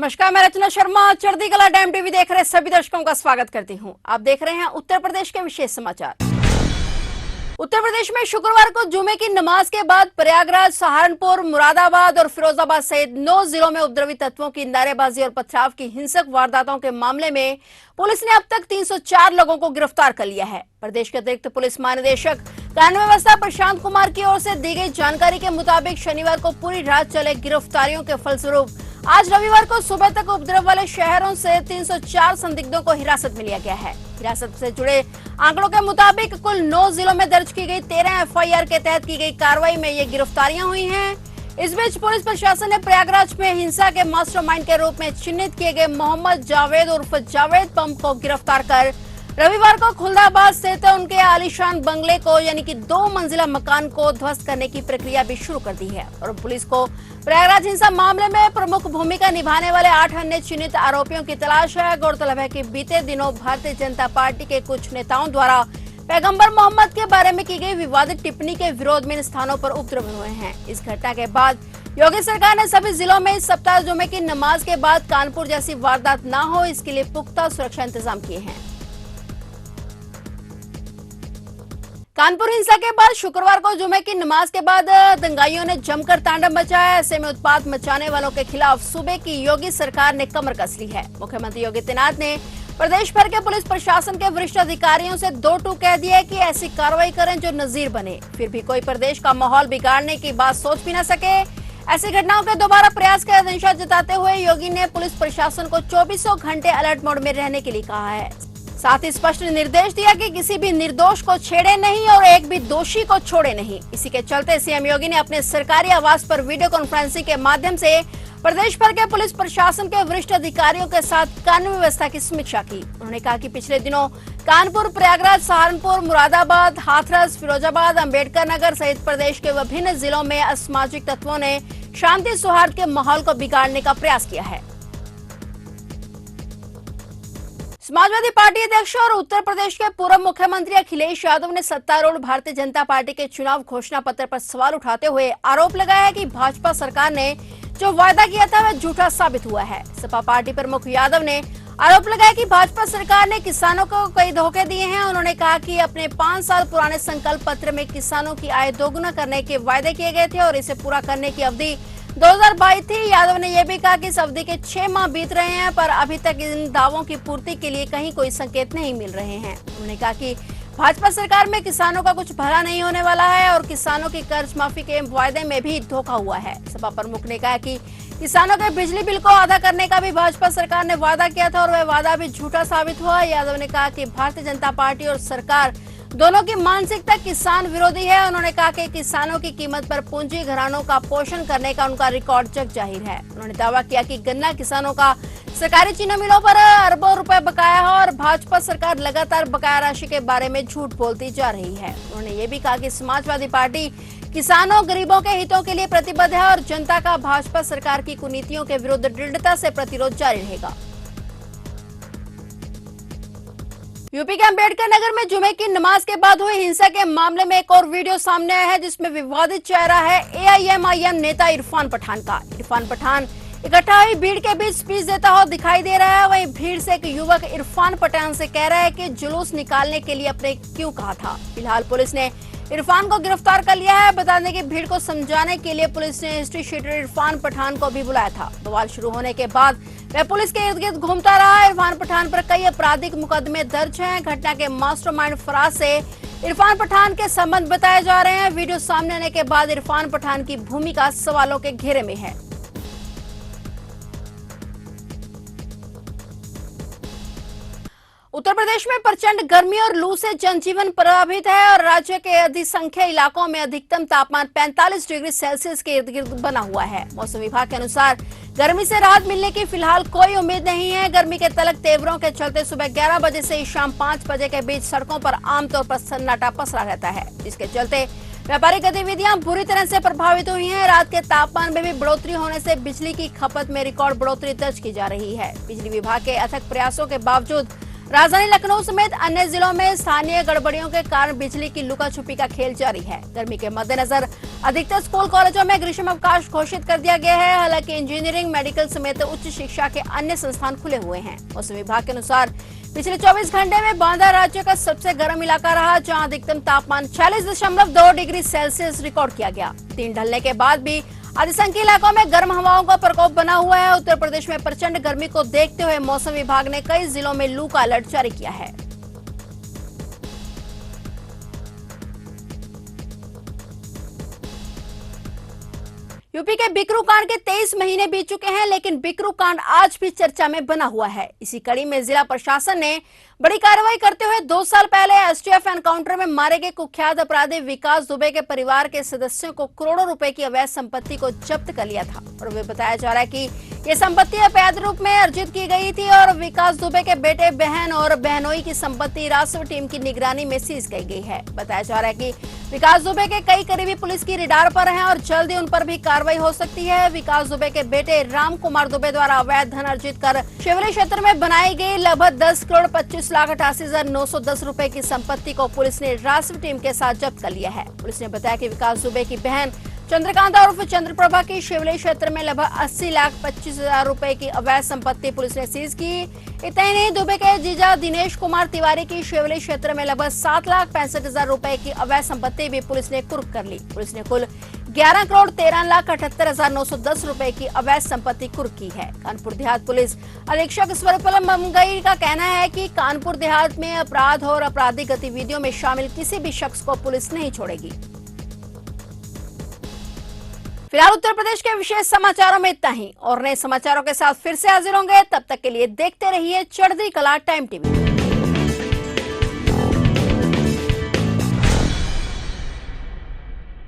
नमस्कार, मैं रचना शर्मा चढ़ती कला टाइम टीवी देख रहे सभी दर्शकों का स्वागत करती हूं। आप देख रहे हैं उत्तर प्रदेश के विशेष समाचार। उत्तर प्रदेश में शुक्रवार को जुमे की नमाज के बाद प्रयागराज, सहारनपुर, मुरादाबाद और फिरोजाबाद सहित 9 जिलों में उपद्रवी तत्वों की नारेबाजी और पथराव की हिंसक वारदातों के मामले में पुलिस ने अब तक 304 लोगों को गिरफ्तार कर लिया है। प्रदेश के अतिरिक्त पुलिस महानिदेशक कानून व्यवस्था प्रशांत कुमार की ओर से दी गई जानकारी के मुताबिक शनिवार को पूरी रात चले गिरफ्तारियों के फलस्वरूप आज रविवार को सुबह तक उपद्रव वाले शहरों से 304 संदिग्धों को हिरासत में लिया गया है। हिरासत से जुड़े आंकड़ों के मुताबिक कुल 9 जिलों में दर्ज की गई 13 एफआईआर के तहत की गई कार्रवाई में ये गिरफ्तारियां हुई हैं। इस बीच पुलिस प्रशासन ने प्रयागराज में हिंसा के मास्टरमाइंड के रूप में चिन्हित किए गए मोहम्मद जावेद उर्फ जावेद पंप को गिरफ्तार कर रविवार को खुलदाबाद स्थित उनके आलीशान बंगले को यानी कि 2 मंजिला मकान को ध्वस्त करने की प्रक्रिया भी शुरू कर दी है। और पुलिस को प्रयागराज हिंसा मामले में प्रमुख भूमिका निभाने वाले 8 अन्य चिन्हित आरोपियों की तलाश है। गौरतलब है कि बीते दिनों भारतीय जनता पार्टी के कुछ नेताओं द्वारा पैगंबर मोहम्मद के बारे में की गई विवादित टिप्पणी के विरोध में इन स्थानों पर उपद्रव हुए हैं। इस घटना के बाद योगी सरकार ने सभी जिलों में इस सप्ताह जुमे की नमाज के बाद कानपुर जैसी वारदात न हो, इसके लिए पुख्ता सुरक्षा इंतजाम किए हैं। कानपुर हिंसा के बाद शुक्रवार को जुमे की नमाज के बाद दंगाइयों ने जमकर तांडव मचाया। ऐसे में उत्पात मचाने वालों के खिलाफ सूबे की योगी सरकार ने कमर कस ली है। मुख्यमंत्री योगी आदित्यनाथ ने प्रदेश भर के पुलिस प्रशासन के वरिष्ठ अधिकारियों से 2 टूक कह दिया है कि ऐसी कार्रवाई करें जो नजीर बने। फिर भी कोई प्रदेश का माहौल बिगाड़ने की बात सोच भी न सके। ऐसी घटनाओं के दोबारा प्रयास की आशंका जताते हुए योगी ने पुलिस प्रशासन को 24 घंटे अलर्ट मोड में रहने के लिए कहा है। साथ ही स्पष्ट निर्देश दिया कि किसी भी निर्दोष को छेड़े नहीं और एक भी दोषी को छोड़े नहीं। इसी के चलते सीएम योगी ने अपने सरकारी आवास पर वीडियो कॉन्फ्रेंसिंग के माध्यम से प्रदेश भर के पुलिस प्रशासन के वरिष्ठ अधिकारियों के साथ कानून व्यवस्था की समीक्षा की। उन्होंने कहा कि पिछले दिनों कानपुर, प्रयागराज, सहारनपुर, मुरादाबाद, हाथरस, फिरोजाबाद, अम्बेडकर नगर सहित प्रदेश के विभिन्न जिलों में असामाजिक तत्वों ने शांति सौहार्द के माहौल को बिगाड़ने का प्रयास किया है। समाजवादी पार्टी अध्यक्ष और उत्तर प्रदेश के पूर्व मुख्यमंत्री अखिलेश यादव ने सत्तारूढ़ भारतीय जनता पार्टी के चुनाव घोषणा पत्र पर सवाल उठाते हुए आरोप लगाया है कि भाजपा सरकार ने जो वायदा किया था वह झूठा साबित हुआ है। सपा पार्टी प्रमुख यादव ने आरोप लगाया कि भाजपा सरकार ने किसानों को कई धोखे दिए हैं। उन्होंने कहा कि अपने 5 साल पुराने संकल्प पत्र में किसानों की आय दोगुना करने के वायदे किए गए थे और इसे पूरा करने की अवधि 2022 थी। यादव ने यह भी कहा कि इस अवधि के 6 माह बीत रहे हैं पर अभी तक इन दावों की पूर्ति के लिए कहीं कोई संकेत नहीं मिल रहे हैं। उन्होंने कहा कि भाजपा सरकार में किसानों का कुछ भला नहीं होने वाला है और किसानों की कर्ज माफी के वायदे में भी धोखा हुआ है। सपा प्रमुख ने कहा कि किसानों के बिजली बिल को आधा करने का भी भाजपा सरकार ने वादा किया था और वह वादा भी झूठा साबित हुआ। यादव ने कहा कि भारतीय जनता पार्टी और सरकार दोनों की मानसिकता किसान विरोधी है। उन्होंने कहा कि किसानों की कीमत पर पूंजी घरानों का पोषण करने का उनका रिकॉर्ड जग जाहिर है। उन्होंने दावा किया कि गन्ना किसानों का सरकारी चीनी मिलों पर अरबों रुपए बकाया है और भाजपा सरकार लगातार बकाया राशि के बारे में झूठ बोलती जा रही है। उन्होंने ये भी कहा कि समाजवादी पार्टी किसानों, गरीबों के हितों के लिए प्रतिबद्ध है और जनता का भाजपा सरकार की कुनीतियों के विरुद्ध दृढ़ता से प्रतिरोध जारी रहेगा। यूपी के अम्बेडकर नगर में जुमे की नमाज के बाद हुई हिंसा के मामले में एक और वीडियो सामने आया है जिसमें विवादित चेहरा है एआईएमआईएम नेता इरफान पठान का। इरफान पठान इकट्ठा हुई भीड़ के बीच स्पीच देता हुआ दिखाई दे रहा है। वहीं भीड़ से एक युवक इरफान पठान से कह रहा है कि जुलूस निकालने के लिए अपने क्यों कहा था। फिलहाल पुलिस ने इरफान को गिरफ्तार कर लिया है। बता दें कि भीड़ को समझाने के लिए पुलिस ने हिस्ट्री शीटर इरफान पठान को भी बुलाया था। बवाल शुरू होने के बाद वह पुलिस के इर्द गिर्द घूमता रहा। इरफान पठान पर कई आपराधिक मुकदमे दर्ज हैं। घटना के मास्टरमाइंड फराज से इरफान पठान के संबंध बताए जा रहे हैं। वीडियो सामने आने के बाद इरफान पठान की भूमिका सवालों के घेरे में है। उत्तर प्रदेश में प्रचंड गर्मी और लू से जनजीवन प्रभावित है और राज्य के अधिसंख्य इलाकों में अधिकतम तापमान 45 डिग्री सेल्सियस के इर्द गिर्द बना हुआ है। मौसम विभाग के अनुसार गर्मी से राहत मिलने की फिलहाल कोई उम्मीद नहीं है। गर्मी के तलक तेवरों के चलते सुबह 11 बजे से शाम 5 बजे के बीच सड़कों पर आमतौर पर सन्नाटा पसरा रहता है, जिसके चलते व्यापारिक गतिविधियां बुरी तरह से प्रभावित हुई हैं। रात के तापमान में भी बढ़ोतरी होने से बिजली की खपत में रिकॉर्ड बढ़ोतरी दर्ज की जा रही है। बिजली विभाग के अथक प्रयासों के बावजूद राजधानी लखनऊ समेत अन्य जिलों में स्थानीय गड़बड़ियों के कारण बिजली की लुका छुपी का खेल जारी है। गर्मी के मद्देनजर अधिकतर स्कूल कॉलेजों में ग्रीष्म अवकाश घोषित कर दिया गया है। हालांकि इंजीनियरिंग, मेडिकल समेत उच्च शिक्षा के अन्य संस्थान खुले हुए हैं। मौसम विभाग के अनुसार पिछले 24 घंटे में बांदा राज्य का सबसे गर्म इलाका रहा, जहां अधिकतम तापमान 40.2 डिग्री सेल्सियस रिकॉर्ड किया गया। दिन ढलने के बाद भी अधिसंख्य इलाकों में गर्म हवाओं का प्रकोप बना हुआ है। उत्तर प्रदेश में प्रचंड गर्मी को देखते हुए मौसम विभाग ने कई जिलों में लू का अलर्ट जारी किया है। यूपी के बिकरू कांड के 23 महीने बीत चुके हैं, लेकिन बिकरू कांड आज भी चर्चा में बना हुआ है। इसी कड़ी में जिला प्रशासन ने बड़ी कार्रवाई करते हुए 2 साल पहले एसटीएफ एनकाउंटर में मारे गए कुख्यात अपराधी विकास दुबे के परिवार के सदस्यों को करोड़ों रुपए की अवैध संपत्ति को जब्त कर लिया था। और वे बताया जा रहा है कि ये संपत्ति अवैध रूप में अर्जित की गई थी और विकास दुबे के बेटे, बहन और बहनोई की संपत्ति राष्ट्रीय टीम की निगरानी में सीज की गई है। बताया जा रहा है कि विकास दुबे के कई करीबी पुलिस की रिडार पर हैं और जल्द ही उन पर भी कार्रवाई हो सकती है। विकास दुबे के बेटे राम कुमार दुबे द्वारा अवैध धन अर्जित कर शिवली क्षेत्र में बनाई गई लगभग 10,25,88,910 रुपए की संपत्ति को पुलिस ने राष्ट्रीय टीम के साथ जब्त कर लिया है। पुलिस ने बताया कि विकास दुबे की बहन चंद्रकांता उर्फ चंद्रप्रभा की शिवली क्षेत्र में लगभग 80,25,000 रुपए की अवैध संपत्ति पुलिस ने सीज की। इतना ही नहीं, दुबे के जीजा दिनेश कुमार तिवारी की शिवली क्षेत्र में लगभग 7,65,000 रुपए की अवैध संपत्ति भी पुलिस ने कुर्क कर ली। पुलिस ने कुल 11,13,78,910 रुपए की अवैध संपत्ति कुर्क की है। कानपुर देहात पुलिस अधीक्षक स्वरूपलम मंगई का कहना है कि कानपुर देहात में अपराध और आपराधिक गतिविधियों में शामिल किसी भी शख्स को पुलिस नहीं छोड़ेगी। फिलहाल उत्तर प्रदेश के विशेष समाचारों में इतना ही, और नए समाचारों के साथ फिर से हाजिर होंगे। तब तक के लिए देखते रहिए चढ़ती कला टाइम टीवी।